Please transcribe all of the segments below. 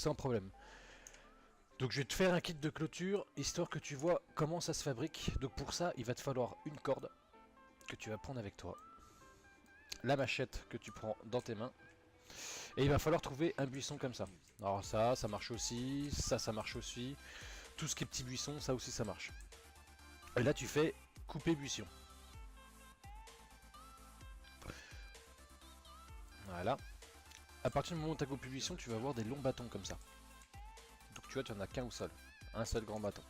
sans problème. Donc je vais te faire un kit de clôture, histoire que tu vois comment ça se fabrique. Donc pour ça, il va te falloir une corde que tu vas prendre avec toi. La machette que tu prends dans tes mains. Et il va falloir trouver un buisson comme ça. Alors ça marche aussi, ça marche aussi. Tout ce qui est petit buisson, ça aussi ça marche. Et là tu fais couper buisson. Voilà. À partir du moment où tu as coupé buisson, tu vas avoir des longs bâtons comme ça. Donc tu vois, tu en as qu'un ou seul. Un seul grand bâton.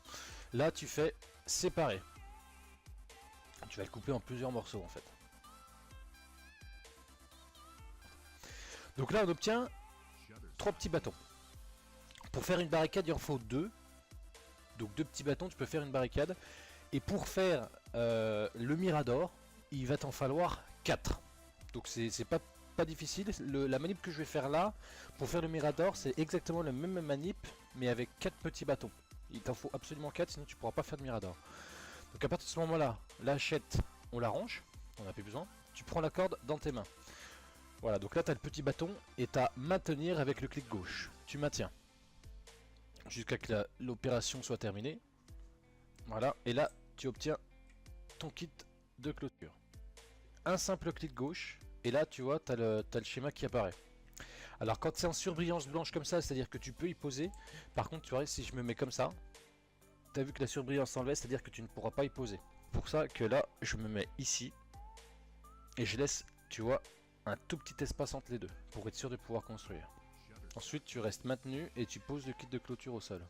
Là tu fais séparer. Tu vas le couper en plusieurs morceaux en fait. Donc là on obtient 3 petits bâtons. Pour faire une barricade il en faut 2. Donc 2 petits bâtons, tu peux faire une barricade. Et pour faire le mirador, il va t'en falloir 4. Donc c'est pas difficile. La manip que je vais faire là, pour faire le mirador, c'est exactement la même manip, mais avec 4 petits bâtons. Il t'en faut absolument 4, sinon tu pourras pas faire de mirador. Donc à partir de ce moment-là, la hachette, on la range, on n'a plus besoin. Tu prends la corde dans tes mains. Voilà, donc là tu as le petit bâton et tu as maintenir avec le clic gauche. Tu maintiens jusqu'à que l'opération soit terminée. Voilà, et là tu obtiens ton kit de clôture. Un simple clic gauche, et là tu vois, tu as le schéma qui apparaît. Alors quand c'est en surbrillance blanche comme ça, c'est à dire que tu peux y poser. Par contre tu vois, si je me mets comme ça, tu as vu que la surbrillance s'enlève, c'est à dire que tu ne pourras pas y poser. Pour ça que là je me mets ici, et je laisse, tu vois, un tout petit espace entre les deux, pour être sûr de pouvoir construire. Ensuite tu restes maintenu et tu poses le kit de clôture au sol.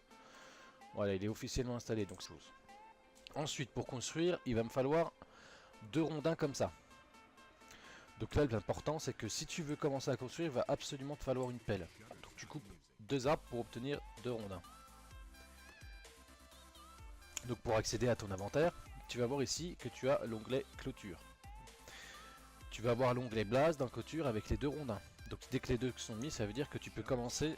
Voilà, il est officiellement installé, donc c'est chose. Ensuite pour construire, il va me falloir 2 rondins comme ça. Donc là l'important c'est que si tu veux commencer à construire, il va absolument te falloir une pelle. Donc tu coupes 2 arbres pour obtenir 2 rondins. Donc pour accéder à ton inventaire, tu vas voir ici que tu as l'onglet clôture. Tu vas avoir l'onglet blase dans clôture avec les 2 rondins. Donc dès que les 2 sont mis, ça veut dire que tu peux commencer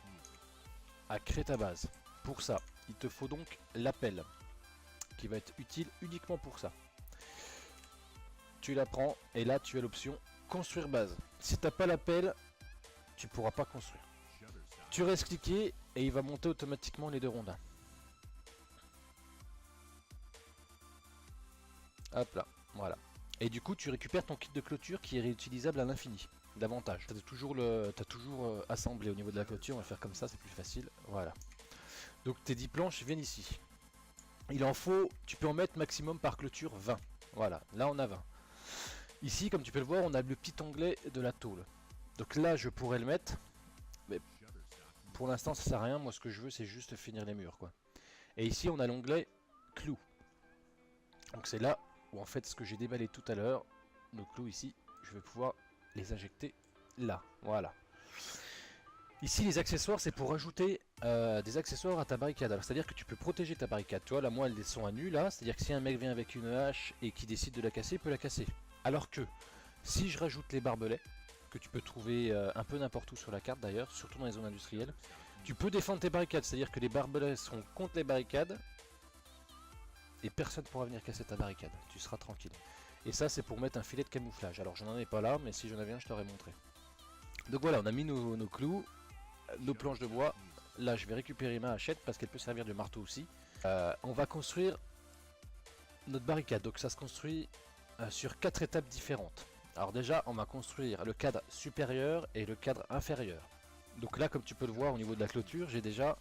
à créer ta base. Pour ça, il te faut donc la pelle, qui va être utile uniquement pour ça. Tu la prends et là tu as l'option construire base. Si t'as pas la pelle, tu pourras pas construire. Tu restes cliqué et il va monter automatiquement les 2 rondins. Hop là, voilà. Et du coup tu récupères ton kit de clôture qui est réutilisable à l'infini. Davantage. T'as toujours assemblé au niveau de la clôture, on va faire comme ça, c'est plus facile. Voilà. Donc tes 10 planches viennent ici. Il en faut, tu peux en mettre maximum par clôture 20. Voilà, là on a 20. Ici, comme tu peux le voir, on a le petit onglet de la tôle. Donc là, je pourrais le mettre. Mais pour l'instant, ça sert à rien. Moi, ce que je veux, c'est juste finir les murs, quoi. Et ici, on a l'onglet clou. Donc c'est là où, en fait, ce que j'ai déballé tout à l'heure, nos clous ici, je vais pouvoir les injecter là. Voilà. Ici, les accessoires, c'est pour ajouter des accessoires à ta barricade. Alors, c'est-à-dire que tu peux protéger ta barricade. Tu vois, là, moi, elles sont à nu, là. C'est-à-dire que si un mec vient avec une hache et qui décide de la casser, il peut la casser. Alors que, si je rajoute les barbelés, que tu peux trouver un peu n'importe où sur la carte d'ailleurs, surtout dans les zones industrielles, tu peux défendre tes barricades. C'est-à-dire que les barbelés seront contre les barricades, et personne ne pourra venir casser ta barricade. Tu seras tranquille. Et ça, c'est pour mettre un filet de camouflage. Alors, je n'en ai pas là, mais si j'en avais un, je t'aurais montré. Donc voilà, on a mis nos clous, nos planches de bois. Là, je vais récupérer ma hachette parce qu'elle peut servir de marteau aussi. On va construire notre barricade. Donc ça se construit sur 4 étapes différentes. Alors déjà, on va construire le cadre supérieur et le cadre inférieur. Donc là, comme tu peux le voir au niveau de la clôture, j'ai déjà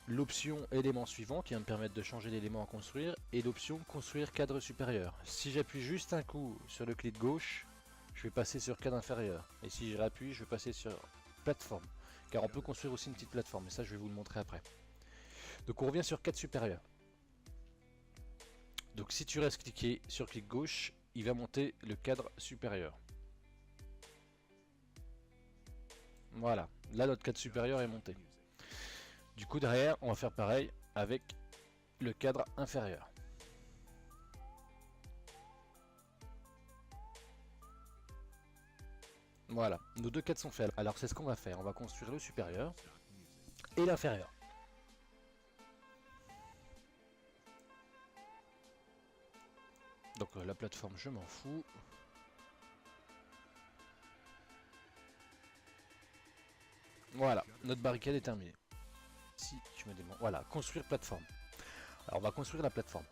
l'option élément suivant qui va me permettre de changer l'élément à construire et l'option construire cadre supérieur. Si j'appuie juste un coup sur le clic gauche, je vais passer sur cadre inférieur. Et si je rappuie, je vais passer sur plateforme. Car on peut construire aussi une petite plateforme, et ça je vais vous le montrer après. Donc on revient sur cadre supérieur. Donc si tu restes cliqué sur clic gauche, il va monter le cadre supérieur. Voilà, là notre cadre supérieur est monté. Du coup derrière, on va faire pareil avec le cadre inférieur. Voilà, nos 2 cadres sont faits. Alors c'est ce qu'on va faire, on va construire le supérieur et l'inférieur. Donc la plateforme, je m'en fous. Voilà, notre barricade est terminée. Si je me démonte. Voilà, construire plateforme. Alors on va construire la plateforme.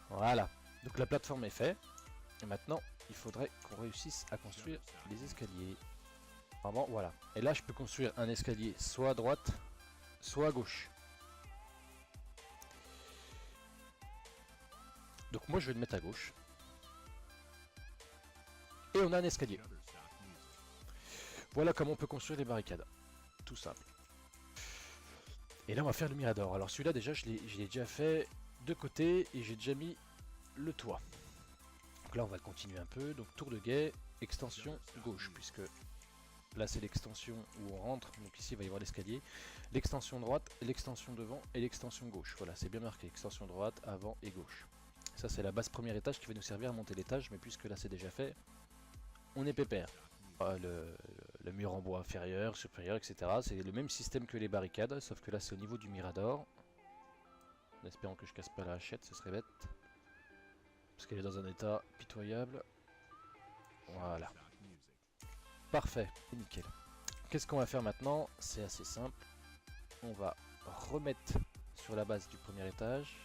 Voilà, donc la plateforme est faite. Et maintenant, il faudrait qu'on réussisse à construire les escaliers. Vraiment, voilà. Et là, je peux construire un escalier soit à droite, soit à gauche. Donc moi, je vais le mettre à gauche. Et on a un escalier. Voilà comment on peut construire les barricades. Tout simple. Et là, on va faire le mirador. Alors celui-là, déjà, je l'ai déjà fait de côté et j'ai déjà mis le toit. Donc là, on va le continuer un peu. Donc tour de guet, extension gauche, puisque là, c'est l'extension où on rentre. Donc ici, il va y avoir l'escalier. L'extension droite, l'extension devant et l'extension gauche. Voilà, c'est bien marqué. Extension droite, avant et gauche. Ça, c'est la base premier étage qui va nous servir à monter l'étage. Mais puisque là, c'est déjà fait, on est pépère. Le mur en bois inférieur, supérieur, etc. C'est le même système que les barricades, sauf que là c'est au niveau du mirador. En espérant que je casse pas la hachette, ce serait bête. Parce qu'elle est dans un état pitoyable. Voilà. Parfait, nickel. Qu'est-ce qu'on va faire maintenant? C'est assez simple. On va remettre sur la base du premier étage.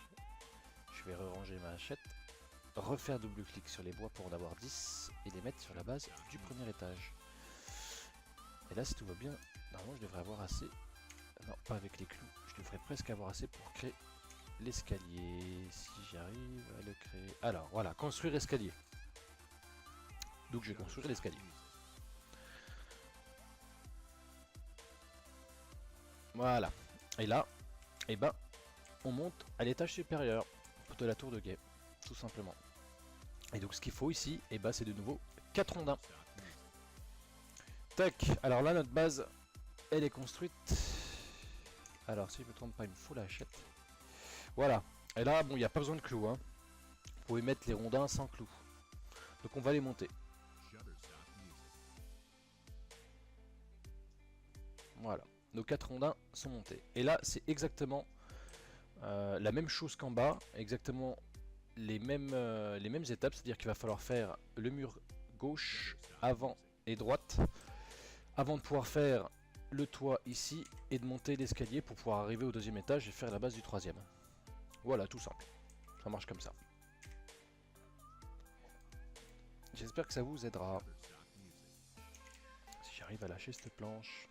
Je vais ranger ma hachette. Refaire double clic sur les bois pour en avoir 10 et les mettre sur la base du premier étage. Et là, si tout va bien, normalement je devrais avoir assez. Non, pas avec les clous. Je devrais presque avoir assez pour créer l'escalier. Si j'arrive à le créer. Alors voilà, construire escalier. Donc je vais construire l'escalier. Voilà. Et là, eh ben, on monte à l'étage supérieur de la tour de guet, tout simplement. Et donc ce qu'il faut ici, eh ben, c'est de nouveau 4 rondins. Tac, alors là notre base, elle est construite. Alors si je me trompe pas, il me faut la hachette. Voilà, et là bon, il n'y a pas besoin de clous, hein. Vous pouvez mettre les rondins sans clous. Donc on va les monter. Voilà, nos 4 rondins sont montés. Et là c'est exactement la même chose qu'en bas, exactement les mêmes étapes, c'est-à-dire qu'il va falloir faire le mur gauche, avant et droite, avant de pouvoir faire le toit ici et de monter l'escalier pour pouvoir arriver au deuxième étage et faire la base du troisième. Voilà, tout simple. Ça marche comme ça. J'espère que ça vous aidera. Si j'arrive à lâcher cette planche.